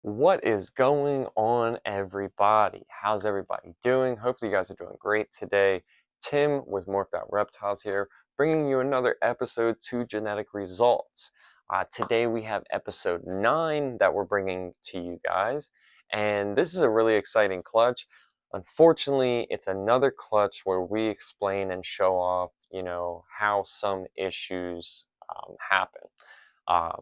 What is going on, everybody? How's everybody doing? Hopefully, you guys are doing great today. Tim with Morphed Out Reptiles here, bringing you another episode to Genetic Results. Today, we have episode 9 that we're bringing to you guys, and this is a really exciting clutch. Unfortunately, it's another clutch where we explain and show off, how some issues happen.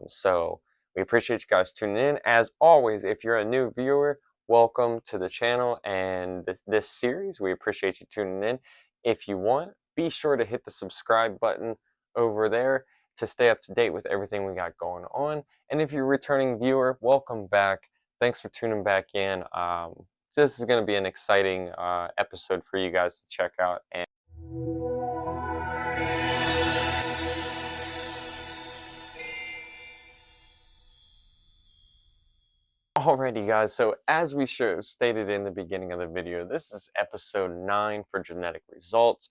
So we appreciate you guys tuning in. As always, if you're a new viewer, welcome to the channel and this series. We appreciate you tuning in. If you want, be sure to hit the subscribe button over there to stay up to date with everything we got going on. And if you're a returning viewer, welcome back. Thanks for tuning back in. This is going to be an exciting episode for you guys to check out. And alrighty guys, so as we stated in the beginning of the video, this is episode 9 for Genetic Results.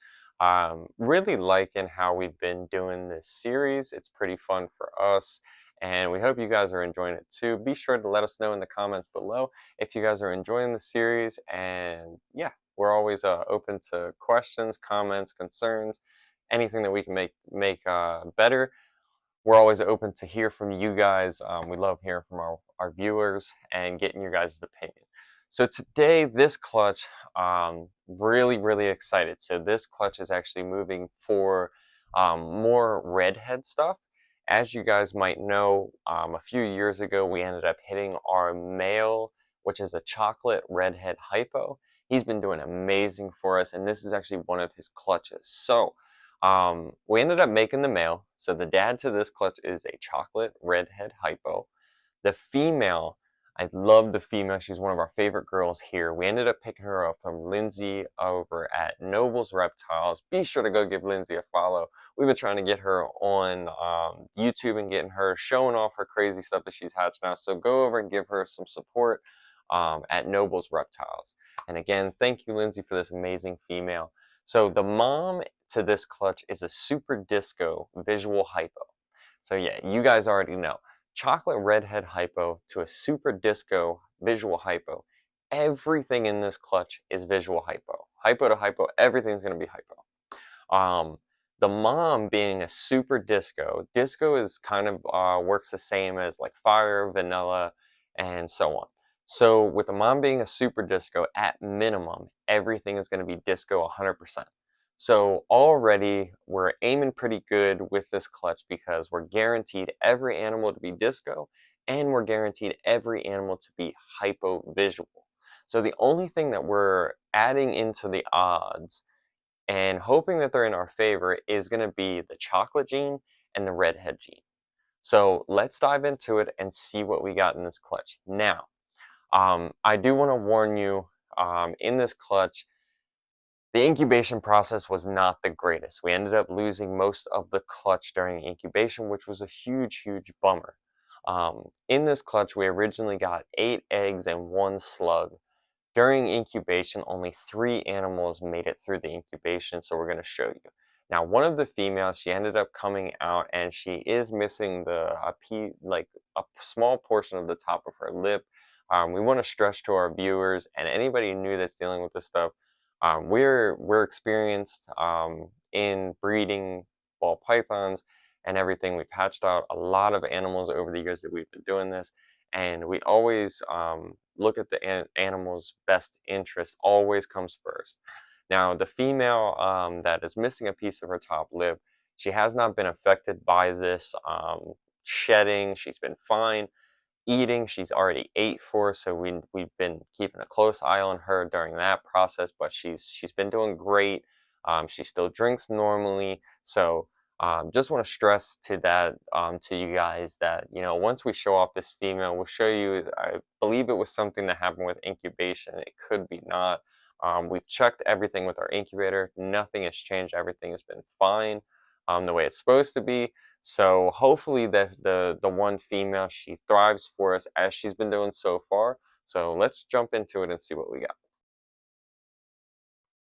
Really liking how we've been doing this series. It's pretty fun for us, and we hope you guys are enjoying it too. Be sure to let us know in the comments below if you guys are enjoying the series, and yeah, we're always open to questions, comments, concerns, anything that we can make better. We're always open to hear from you guys. We love hearing from our viewers and getting your guys' opinion. So today, this clutch, really excited. So this clutch is actually moving for more redhead stuff. As you guys might know, a few years ago, we ended up hitting our male, which is a chocolate redhead hypo. He's been doing amazing for us, and this is actually one of his clutches. So we ended up making the male. So the dad to this clutch is a chocolate redhead hypo. The female, I love the female. She's one of our favorite girls here. We ended up picking her up from Lindsay over at Noble's Reptiles. Be sure to go give Lindsay a follow. We've been trying to get her on YouTube and getting her showing off her crazy stuff that she's hatched now. So go over and give her some support at Noble's Reptiles. And again, thank you, Lindsay, for this amazing female. So the mom to this clutch is a Super Disco visual hypo. So yeah, you guys already know. Chocolate redhead hypo to a Super Disco visual hypo. Everything in this clutch is visual hypo. Hypo to hypo, everything's going to be hypo. The mom being a Super Disco. Disco is kind of works the same as like fire, vanilla, and so on. So with the mom being a Super Disco, at minimum, everything is going to be disco 100%. So already we're aiming pretty good with this clutch because we're guaranteed every animal to be disco and we're guaranteed every animal to be hypo visual. So the only thing that we're adding into the odds and hoping that they're in our favor is going to be the chocolate gene and the redhead gene. So let's dive into it and see what we got in this clutch. Now, I do want to warn you, in this clutch, the incubation process was not the greatest. We ended up losing most of the clutch during incubation, which was a huge bummer. In this clutch, we originally got 8 eggs and 1 slug. During incubation, only 3 animals made it through the incubation, so we're going to show you. Now, one of the females, she ended up coming out, and she is missing a small portion of the top of her lip. We want to stress to our viewers and anybody new that's dealing with this stuff. We're experienced in breeding ball pythons and everything. We've hatched out a lot of animals over the years that we've been doing this, and we always look at the animal's best interest. Always comes first. Now, the female that is missing a piece of her top lip, she has not been affected by this shedding. She's been fine. Eating, she's already ate for, so we've been keeping a close eye on her during that process, but she's been doing great. She still drinks normally, so just want to stress to you guys that once we show off this female, we'll show you. I believe it was something that happened with incubation. It could be not. We've checked everything with our incubator. Nothing has changed. Everything has been fine, the way it's supposed to be. So hopefully the one female, she thrives for us as she's been doing so far. So let's jump into it and see what we got.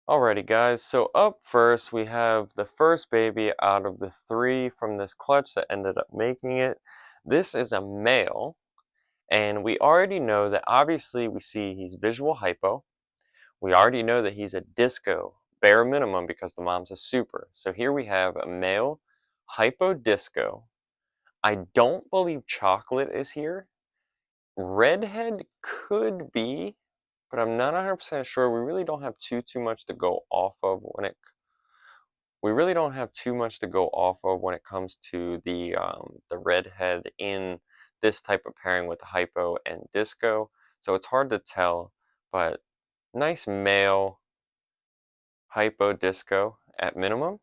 Alrighty guys, so up first we have the first baby out of the 3 from this clutch that ended up making it. This is a male, And we already know that obviously we see he's visual hypo. We already know that he's a disco, bare minimum, because the mom's a super. So here we have a male Hypo Disco. I don't believe chocolate is here. Redhead could be, but I'm not 100% sure. We really don't have too much to go off of when it we really don't have too much to go off of when it comes to the redhead in this type of pairing with Hypo and Disco. So it's hard to tell, but nice male Hypo Disco at minimum.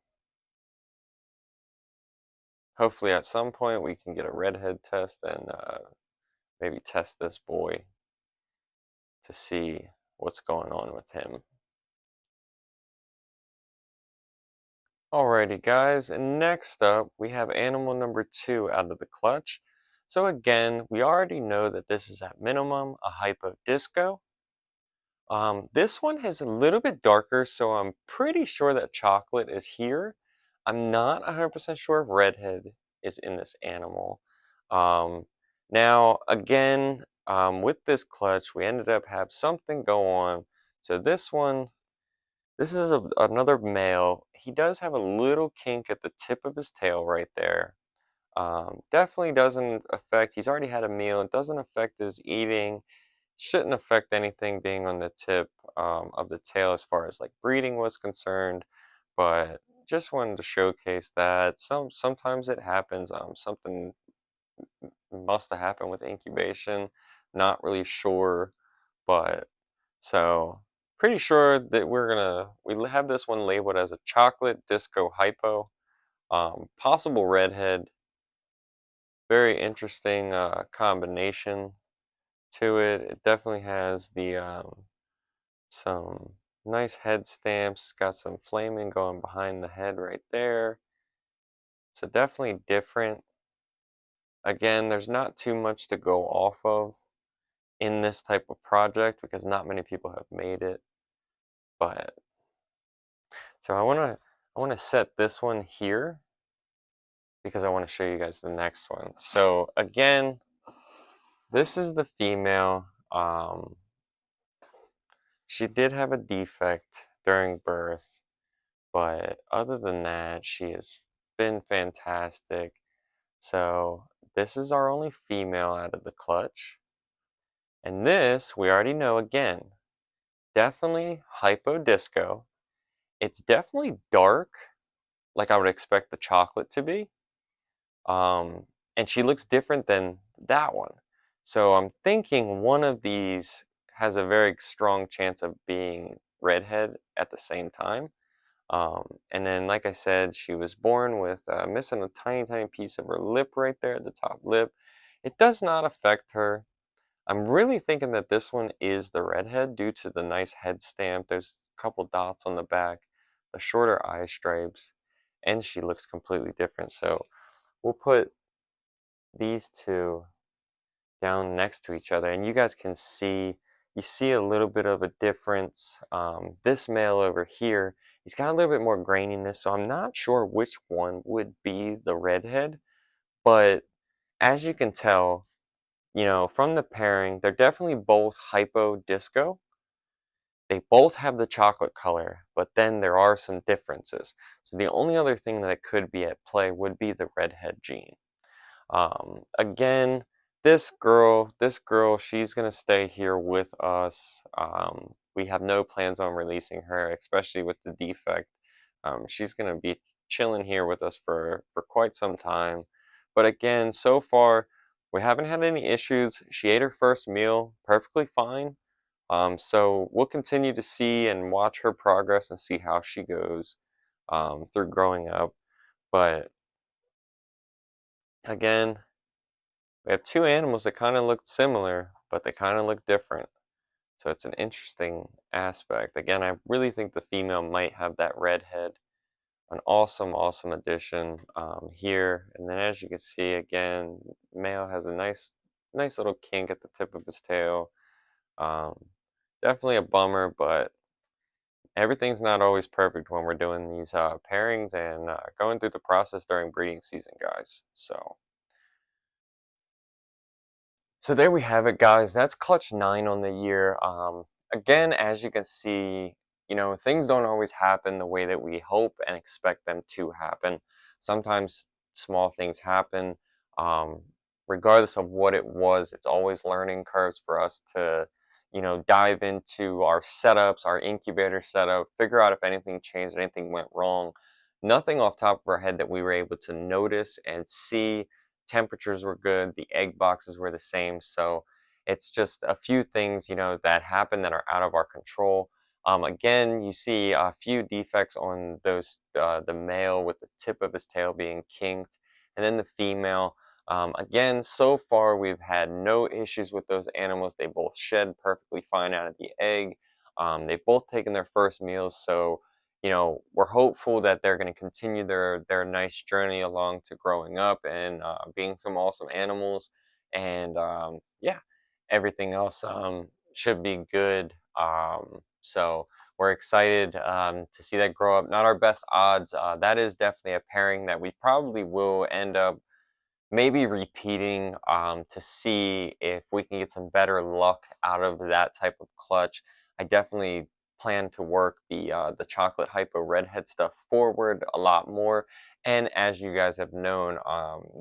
Hopefully at some point we can get a redhead test and maybe test this boy to see what's going on with him. Alrighty guys, and next up we have animal number 2 out of the clutch. So again, we already know that this is at minimum a Hypo Disco. This one is a little bit darker, so I'm pretty sure that chocolate is here. I'm not 100% sure if redhead is in this animal. Um, Now, again, with this clutch, we ended up have something go on. So this one, this is another male. He does have a little kink at the tip of his tail right there. Definitely doesn't affect, he's already had a meal. It doesn't affect his eating. Shouldn't affect anything being on the tip of the tail as far as like breeding was concerned. But just wanted to showcase that sometimes it happens. Something must have happened with incubation. Not really sure, but so pretty sure that we have this one labeled as a chocolate disco hypo. Possible redhead. Very interesting combination to it. It definitely has the some nice head stamps. Got some flaming going behind the head right there. So definitely different. Again, there's not too much to go off of in this type of project because not many people have made it. But so I wanna set this one here because I want to show you guys the next one. So again, this is the female. She did have a defect during birth, but other than that, she has been fantastic. So this is our only female out of the clutch. And this, we already know again, definitely Hypo Disco. It's definitely dark, like I would expect the chocolate to be. Um, and she looks different than that one. So I'm thinking one of these has a very strong chance of being redhead at the same time. And then, like I said, she was born with missing a tiny piece of her lip right there, the top lip. It does not affect her. I'm really thinking that this one is the redhead due to the nice head stamp. There's a couple dots on the back, the shorter eye stripes, and she looks completely different. So we'll put these two down next to each other, and you guys can see, you see a little bit of a difference. This male over here, he's got a little bit more graininess, so I'm not sure which one would be the redhead, but as you can tell, from the pairing, they're definitely both Hypo Disco. They both have the chocolate color, but then there are some differences. So the only other thing that could be at play would be the redhead gene. Again, this girl, she's gonna stay here with us. We have no plans on releasing her, especially with the defect. She's gonna be chilling here with us for quite some time. But again, so far, we haven't had any issues. She ate her first meal perfectly fine. So we'll continue to see and watch her progress and see how she goes through growing up. But again, we have two animals that kind of look similar, but they kind of look different. So it's an interesting aspect. Again, I really think the female might have that red head. An awesome addition here. And then as you can see, again, male has a nice little kink at the tip of his tail. Um, Definitely a bummer, but everything's not always perfect when we're doing these pairings and going through the process during breeding season, guys. So there we have it, guys. That's clutch 9 on the year. Again, as you can see, things don't always happen the way that we hope and expect them to happen. Sometimes small things happen. Um, Regardless of what it was, it's always learning curves for us to, dive into our setups, our incubator setup, figure out if anything changed, anything went wrong. Nothing off top of our head that we were able to notice and see. Temperatures were good, the egg boxes were the same, so it's just a few things, that happen that are out of our control. Again, you see a few defects on the male with the tip of his tail being kinked, and then the female. Again, so far we've had no issues with those animals. They both shed perfectly fine out of the egg. They've both taken their first meals, so we're hopeful that they're going to continue their nice journey along to growing up and being some awesome animals. And yeah, everything else should be good. So we're excited to see that grow up. Not our best odds. That is definitely a pairing that we probably will end up maybe repeating to see if we can get some better luck out of that type of clutch. I definitely plan to work the chocolate hypo redhead stuff forward a lot more. And as you guys have known,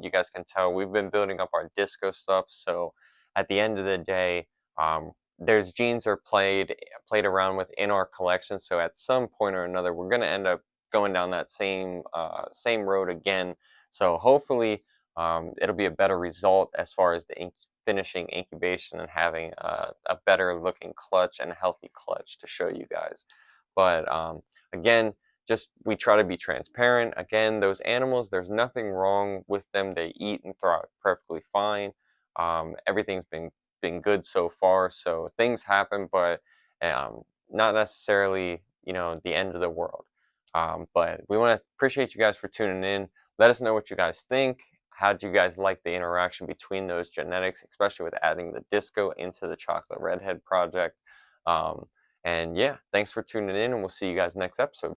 you guys can tell we've been building up our disco stuff. So at the end of the day, there's genes are played around with in our collection. So at some point or another, we're going to end up going down that same road again. So hopefully it'll be a better result as far as the finishing incubation and having a better looking clutch and a healthy clutch to show you guys. But again, just we try to be transparent. Again, those animals, there's nothing wrong with them. They eat and thrive perfectly fine. Everything's been good so far. So things happen, but not necessarily the end of the world. But we want to appreciate you guys for tuning in. Let us know what you guys think. How do you guys like the interaction between those genetics, especially with adding the disco into the chocolate redhead project? And yeah, thanks for tuning in, and we'll see you guys next episode.